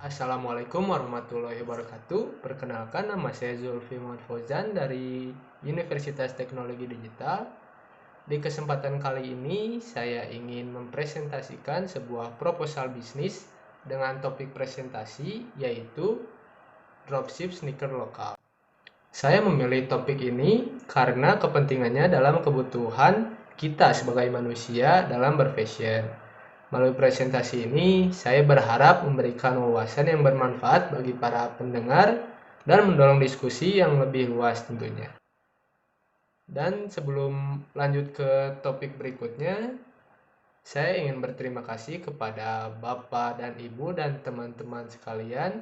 Assalamualaikum warahmatullahi wabarakatuh. Perkenalkan, nama saya Zulfi Muhammad Fauzan dari Universitas Teknologi Digital. Di kesempatan kali ini saya ingin mempresentasikan sebuah proposal bisnis dengan topik presentasi yaitu dropship sneaker lokal. Saya memilih topik ini karena kepentingannya dalam kebutuhan kita sebagai manusia dalam berfashion. Melalui presentasi ini, saya berharap memberikan wawasan yang bermanfaat bagi para pendengar dan mendorong diskusi yang lebih luas tentunya. Dan sebelum lanjut ke topik berikutnya, saya ingin berterima kasih kepada Bapak dan Ibu dan teman-teman sekalian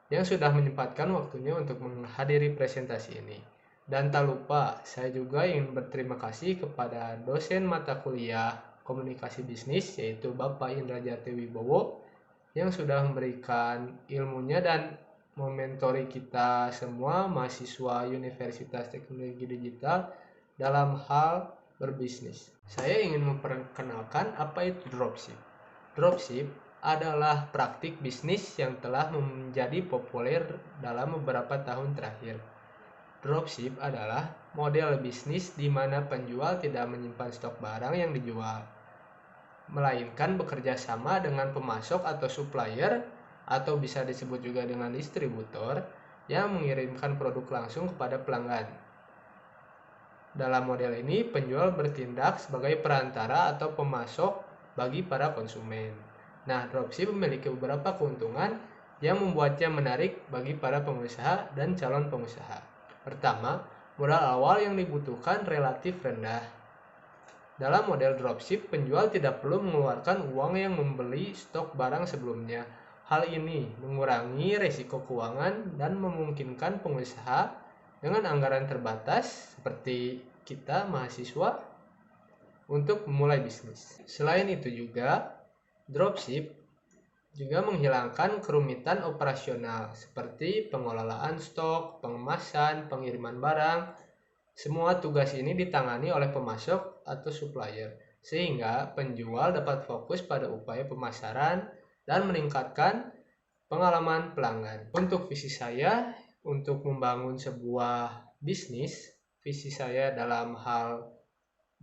yang sudah menyempatkan waktunya untuk menghadiri presentasi ini. Dan tak lupa, saya juga ingin berterima kasih kepada dosen mata kuliah komunikasi bisnis yaitu Bapak Indra Jati Wibowo yang sudah memberikan ilmunya dan mementori kita semua mahasiswa Universitas Teknologi Digital dalam hal berbisnis. Saya ingin memperkenalkan apa itu dropship. Dropship adalah praktik bisnis yang telah menjadi populer dalam beberapa tahun terakhir. Dropship adalah model bisnis di mana penjual tidak menyimpan stok barang yang dijual, melainkan bekerja sama dengan pemasok atau supplier atau bisa disebut juga dengan distributor yang mengirimkan produk langsung kepada pelanggan. Dalam model ini, penjual bertindak sebagai perantara atau pemasok bagi para konsumen. Nah, dropship memiliki beberapa keuntungan yang membuatnya menarik bagi para pengusaha dan calon pengusaha. Pertama, modal awal yang dibutuhkan relatif rendah. Dalam model dropship, penjual tidak perlu mengeluarkan uang yang membeli stok barang sebelumnya. Hal ini mengurangi risiko keuangan dan memungkinkan pengusaha dengan anggaran terbatas seperti kita mahasiswa untuk memulai bisnis. Selain itu juga, dropship juga menghilangkan kerumitan operasional seperti pengelolaan stok, pengemasan, pengiriman barang. Semua tugas ini ditangani oleh pemasok atau supplier, sehingga penjual dapat fokus pada upaya pemasaran dan meningkatkan pengalaman pelanggan. Untuk visi saya untuk membangun sebuah bisnis, visi saya dalam hal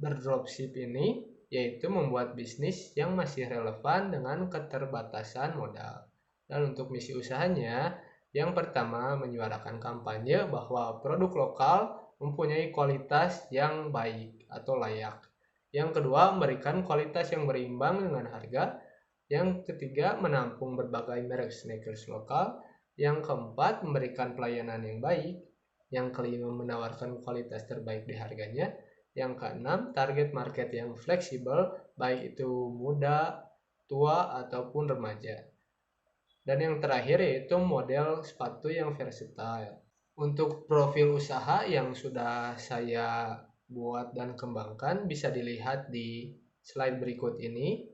berdropship ini yaitu membuat bisnis yang masih relevan dengan keterbatasan modal. Dan untuk misi usahanya, yang pertama menyuarakan kampanye bahwa produk lokal mempunyai kualitas yang baik atau layak. Yang kedua, memberikan kualitas yang berimbang dengan harga. Yang ketiga, menampung berbagai merek sneakers lokal. Yang keempat, memberikan pelayanan yang baik. Yang kelima, menawarkan kualitas terbaik di harganya. Yang keenam, target market yang fleksibel, baik itu muda, tua, ataupun remaja. Dan yang terakhir yaitu model sepatu yang versatile. Untuk profil usaha yang sudah saya buat dan kembangkan bisa dilihat di slide berikut ini.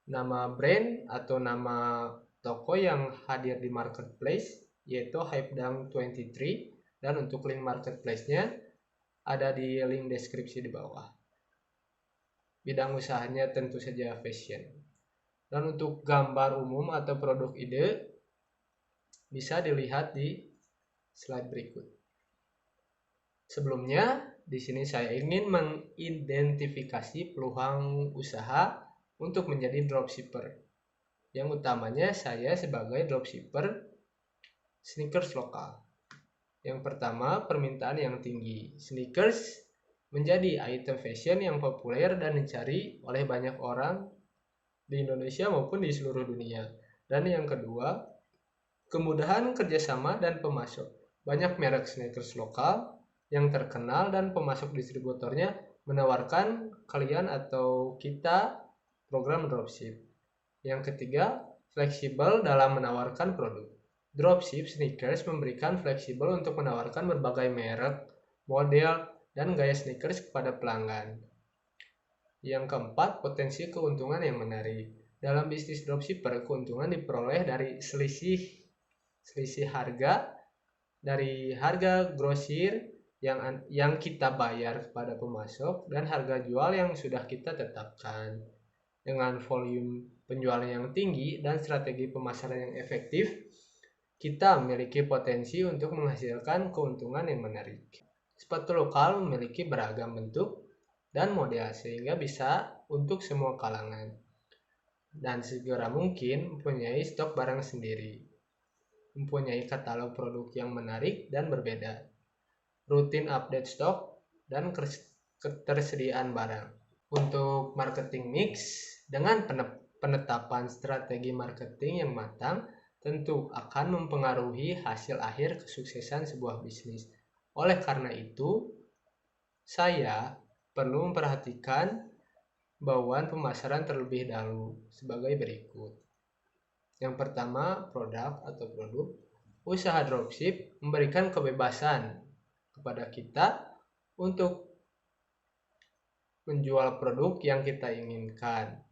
Nama brand atau nama toko yang hadir di marketplace yaitu Hypedunk23, dan untuk link marketplace-nya ada di link deskripsi di bawah. Bidang usahanya tentu saja fashion. Dan untuk gambar umum atau produk ide bisa dilihat di slide berikut. Sebelumnya, di sini saya ingin mengidentifikasi peluang usaha untuk menjadi dropshipper. Yang utamanya saya sebagai dropshipper sneakers lokal. Yang pertama, permintaan yang tinggi. Sneakers menjadi item fashion yang populer dan dicari oleh banyak orang di Indonesia maupun di seluruh dunia. Dan yang kedua, kemudahan kerjasama dan pemasok. Banyak merek sneakers lokal yang terkenal dan pemasok distributornya menawarkan kalian atau kita program dropship. Yang ketiga, fleksibel dalam menawarkan produk. Dropship sneakers memberikan fleksibel untuk menawarkan berbagai merek, model, dan gaya sneakers kepada pelanggan. Yang keempat, potensi keuntungan yang menarik. Dalam bisnis dropshipper, keuntungan diperoleh dari selisih harga, dari harga grosir yang kita bayar kepada pemasok dan harga jual yang sudah kita tetapkan. Dengan volume penjualan yang tinggi, dan strategi pemasaran yang efektif, kita memiliki potensi untuk menghasilkan keuntungan yang menarik. Sepatu lokal memiliki beragam bentuk dan model sehingga bisa untuk semua kalangan. Dan segera mungkin mempunyai stok barang sendiri. Mempunyai katalog produk yang menarik dan berbeda. Rutin update stok dan ketersediaan barang. Untuk marketing mix, dengan penetapan strategi marketing yang matang, tentu akan mempengaruhi hasil akhir kesuksesan sebuah bisnis. Oleh karena itu, saya perlu memperhatikan bauan pemasaran terlebih dahulu sebagai berikut. Yang pertama, produk atau produk. Usaha dropship memberikan kebebasan kepada kita untuk menjual produk yang kita inginkan.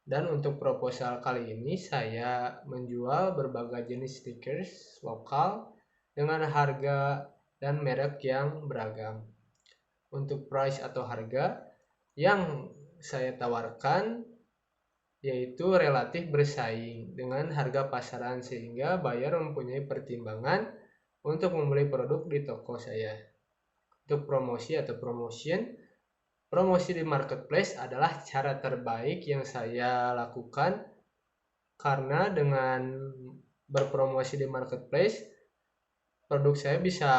Dan untuk proposal kali ini saya menjual berbagai jenis stickers lokal dengan harga dan merek yang beragam. Untuk price atau harga yang saya tawarkan yaitu relatif bersaing dengan harga pasaran sehingga buyer mempunyai pertimbangan untuk membeli produk di toko saya. Untuk promosi atau promotion, promosi di marketplace adalah cara terbaik yang saya lakukan karena dengan berpromosi di marketplace, produk saya bisa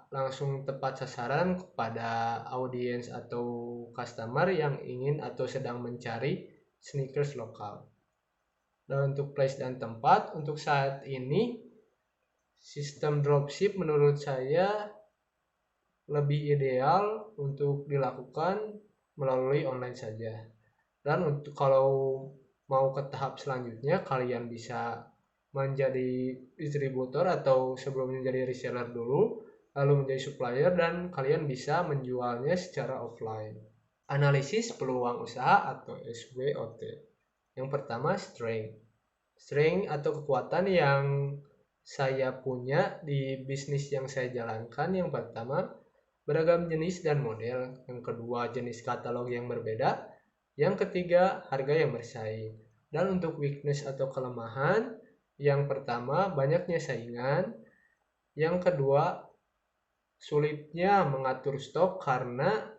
langsung tepat sasaran kepada audiens atau customer yang ingin atau sedang mencari sneakers lokal. Dan untuk place dan tempat, untuk saat ini sistem dropship menurut saya lebih ideal untuk dilakukan melalui online saja. Dan untuk kalau mau ke tahap selanjutnya, kalian bisa menjadi distributor atau sebelumnya menjadi reseller dulu, lalu menjadi supplier, dan kalian bisa menjualnya secara offline. Analisis peluang usaha atau SWOT. Yang pertama, strength. Strength atau kekuatan yang saya punya di bisnis yang saya jalankan. Yang pertama, beragam jenis dan model. Yang kedua, jenis katalog yang berbeda. Yang ketiga, harga yang bersaing. Dan untuk weakness atau kelemahan, yang pertama, banyaknya saingan. Yang kedua, sulitnya mengatur stok karena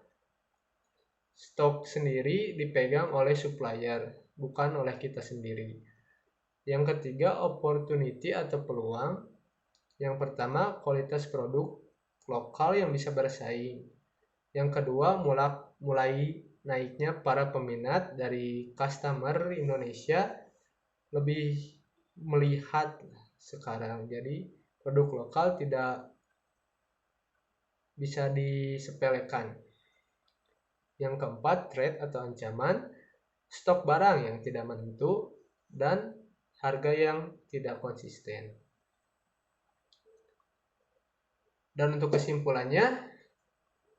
stok sendiri dipegang oleh supplier, bukan oleh kita sendiri. Yang ketiga, opportunity atau peluang. Yang pertama, kualitas produk lokal yang bisa bersaing. Yang kedua, mulai naiknya para peminat dari customer Indonesia lebih melihat sekarang. Jadi produk lokal tidak bisa disepelekan. Yang keempat, threat atau ancaman, stok barang yang tidak menentu dan harga yang tidak konsisten. Dan untuk kesimpulannya,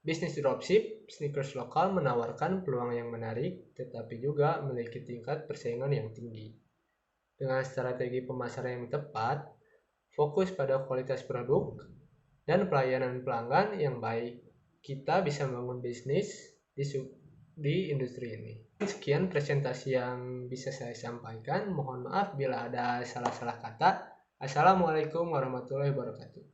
bisnis dropship sneakers lokal menawarkan peluang yang menarik, tetapi juga memiliki tingkat persaingan yang tinggi. Dengan strategi pemasaran yang tepat, fokus pada kualitas produk, dan pelayanan pelanggan yang baik, kita bisa membangun bisnis di industri ini. Sekian presentasi yang bisa saya sampaikan. Mohon maaf bila ada salah-salah kata. Assalamualaikum warahmatullahi wabarakatuh.